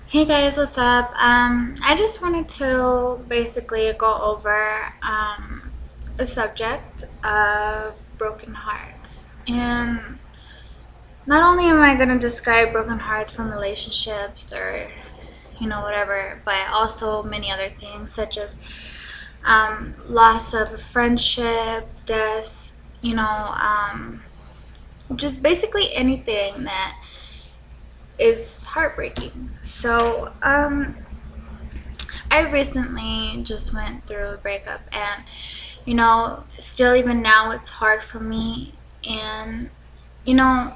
Hey guys, what's up? I just wanted to basically go over a subject of broken hearts. And not only am I going to describe broken hearts from relationships or, whatever, but also many other things such as loss of a friendship, death, just basically anything that is heartbreaking. So, I recently just went through a breakup, and still even now it's hard for me. And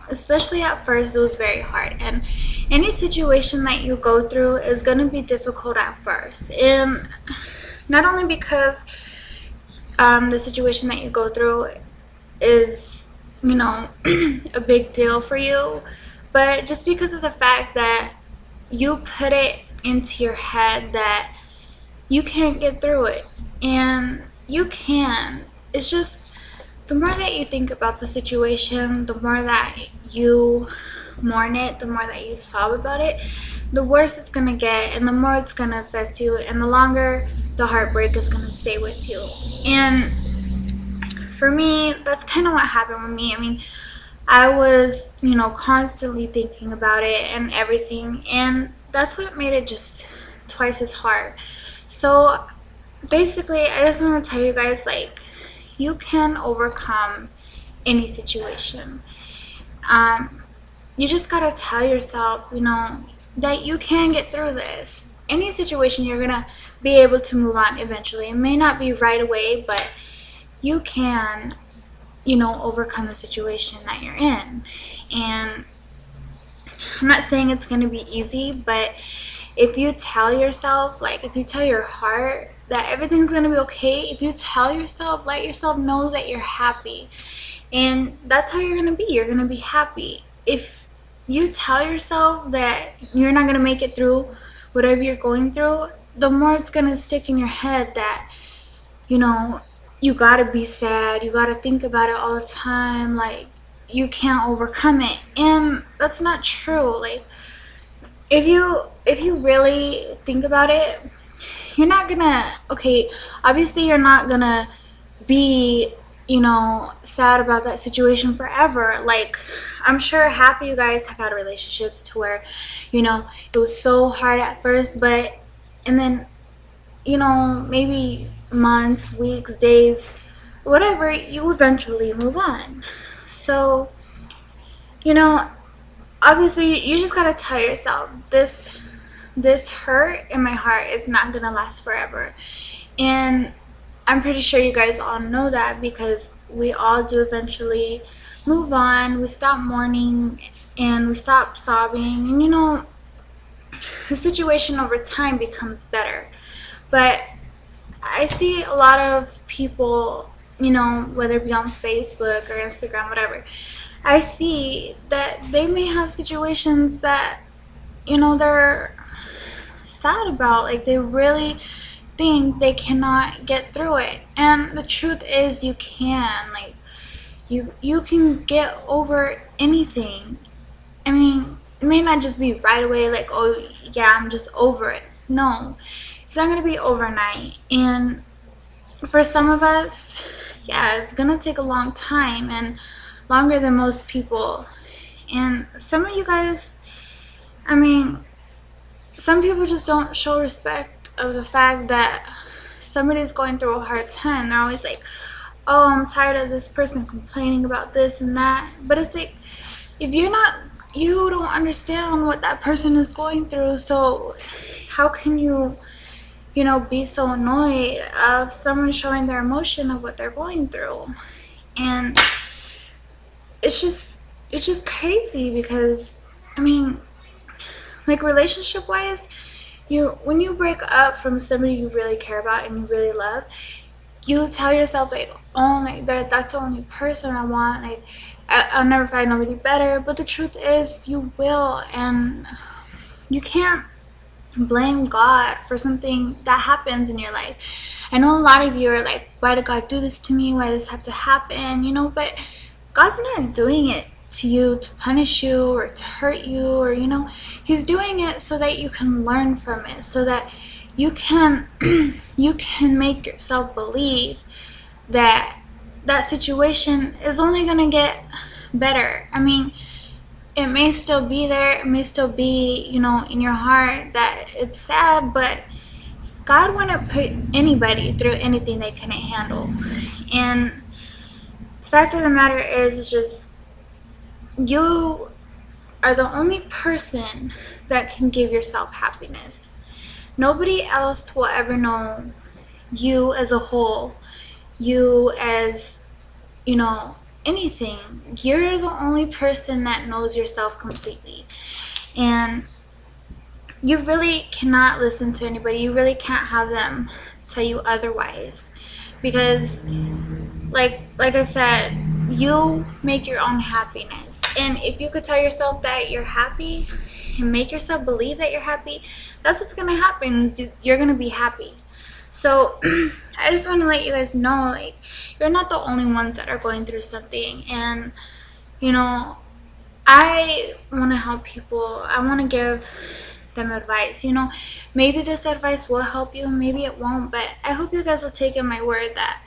especially at first, it was very hard. And any situation that you go through is going to be difficult at first. And not only because the situation that you go through is, a big deal for you, but just because of the fact that you put it into your head that you can't get through it. And you can. It's just the more that you think about the situation, the more that you mourn it, the more that you sob about it, the worse it's going to get, and the more it's going to affect you, and the longer the heartbreak is going to stay with you. And for me, that's kind of what happened with me. I mean, I was, constantly thinking about it and everything, and that's what made it just twice as hard. So basically, I just want to tell you guys, like, you can overcome any situation. You just gotta tell yourself, that you can get through this. Any situation, you're gonna be able to move on eventually. It may not be right away, but you can, overcome the situation that you're in. And I'm not saying it's gonna be easy, but if you tell yourself, like, if you tell your heart that everything's gonna be okay, if you tell yourself, let yourself know that you're happy, and that's how you're gonna be. You're gonna be happy. If you tell yourself that you're not gonna make it through whatever you're going through, the more it's gonna stick in your head that, you gotta be sad, you gotta think about it all the time, like, you can't overcome it. And that's not true. Like, if you really think about it, you're not gonna, okay, obviously you're not gonna be, sad about that situation forever. Like, I'm sure half of you guys have had relationships to where, it was so hard at first, but, and then, maybe months, weeks, days, whatever, you eventually move on. So, you know, obviously you just gotta tell yourself this hurt in my heart is not gonna last forever. And I'm pretty sure you guys all know that, because we all do eventually move on. We stop mourning and we stop sobbing, and the situation over time becomes better. But I see a lot of people, whether it be on Facebook or Instagram, whatever, I see that they may have situations that, they're sad about. Like, they really think they cannot get through it. And the truth is, you can. Like, you can get over anything. I mean, it may not just be right away, like, oh yeah, I'm just over it. No, it's not gonna be overnight. And for some of us, yeah, it's gonna take a long time, and longer than most people. And some of you guys, I mean, some people just don't show respect of the fact that somebody's going through a hard time. They're always like, oh, I'm tired of this person complaining about this and that. But it's like, if you don't understand what that person is going through, so how can you, be so annoyed of someone showing their emotion of what they're going through? And it's just crazy, because, I mean, like, relationship wise, when you break up from somebody you really care about and you really love, you tell yourself, like, oh, like, that's the only person I want, like, I'll never find nobody better. But the truth is, you will. And you can't blame God for something that happens in your life. I know a lot of you are like, why did God do this to me? Why does this have to happen? But God's not doing it to you to punish you or to hurt you, or he's doing it so that you can learn from it, so that you can you can make yourself believe that that situation is only going to get better. I mean, it may still be there, it may still be, in your heart that it's sad, but God wouldn't put anybody through anything they couldn't handle. And the fact of the matter is just, you are the only person that can give yourself happiness. Nobody else will ever know you as a whole, you as, anything. You're the only person that knows yourself completely. And you really cannot listen to anybody. You really can't have them tell you otherwise. Because, like I said, you make your own happiness. And if you could tell yourself that you're happy and make yourself believe that you're happy, that's what's going to happen. You're going to be happy. So I just want to let you guys know, like, you're not the only ones that are going through something. And, I want to help people. I want to give them advice. Maybe this advice will help you, maybe it won't, but I hope you guys will take in my word that,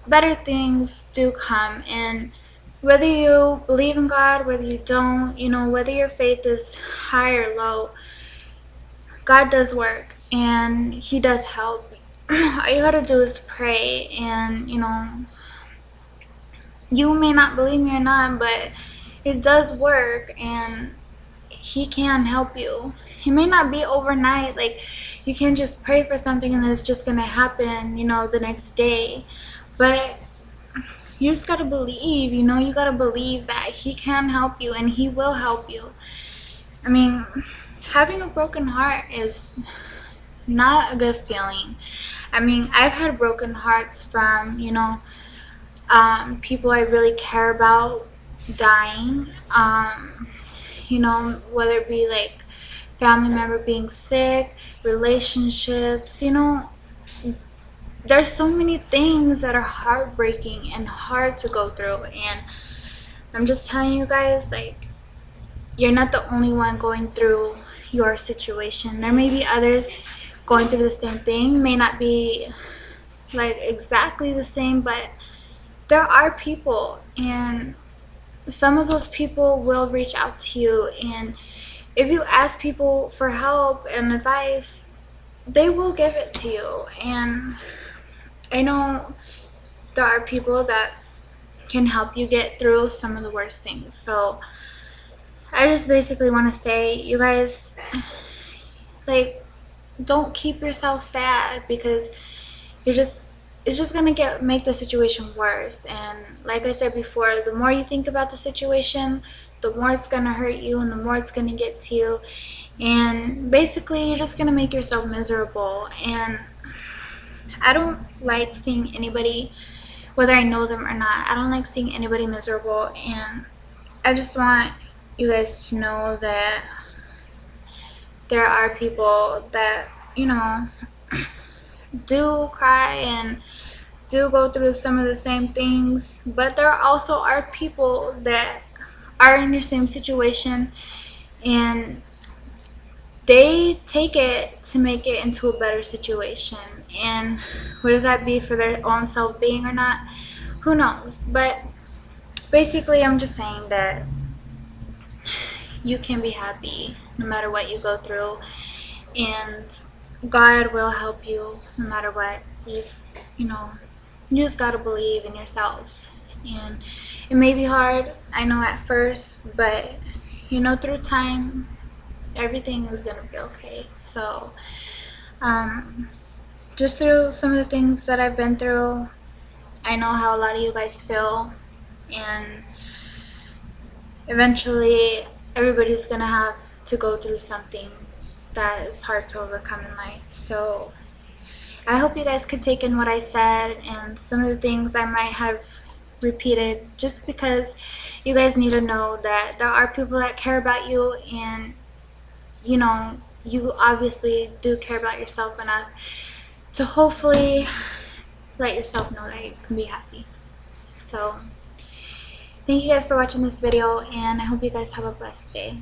better things do come. And whether you believe in God, whether you don't, whether your faith is high or low, God does work and He does help. All you gotta do is pray. And you may not believe me or not, but it does work, and He can help you. It may not be overnight, like you can't just pray for something and then it's just gonna happen, the next day. But you just gotta believe, you gotta believe that He can help you and He will help you. I mean, having a broken heart is not a good feeling. I mean, I've had broken hearts from, people I really care about dying, whether it be like family member being sick, relationships, there's so many things that are heartbreaking and hard to go through. And I'm just telling you guys, like, you're not the only one going through your situation. There may be others going through the same thing, may not be like exactly the same, but there are people, and some of those people will reach out to you. And if you ask people for help and advice, they will give it to you. And I know there are people that can help you get through some of the worst things. So I just basically want to say, you guys, like, don't keep yourself sad, because it's just gonna make the situation worse. And like I said before, the more you think about the situation, the more it's gonna hurt you and the more it's gonna get to you. And basically, you're just gonna make yourself miserable. And I don't like seeing anybody, whether I know them or not, I don't like seeing anybody miserable. And I just want you guys to know that there are people that, do cry and do go through some of the same things, but there also are people that are in your same situation and they take it to make it into a better situation. And whether that be for their own self-being or not, who knows. But basically, I'm just saying that you can be happy no matter what you go through, and God will help you no matter what. You just gotta believe in yourself. And it may be hard, I know, at first, but through time, everything is gonna be okay. So just through some of the things that I've been through, I know how a lot of you guys feel, and eventually everybody's gonna have to go through something that is hard to overcome in life. So I hope you guys could take in what I said and some of the things I might have repeated, just because you guys need to know that there are people that care about you, and you obviously do care about yourself enough to hopefully let yourself know that you can be happy. So thank you guys for watching this video, and I hope you guys have a blessed day.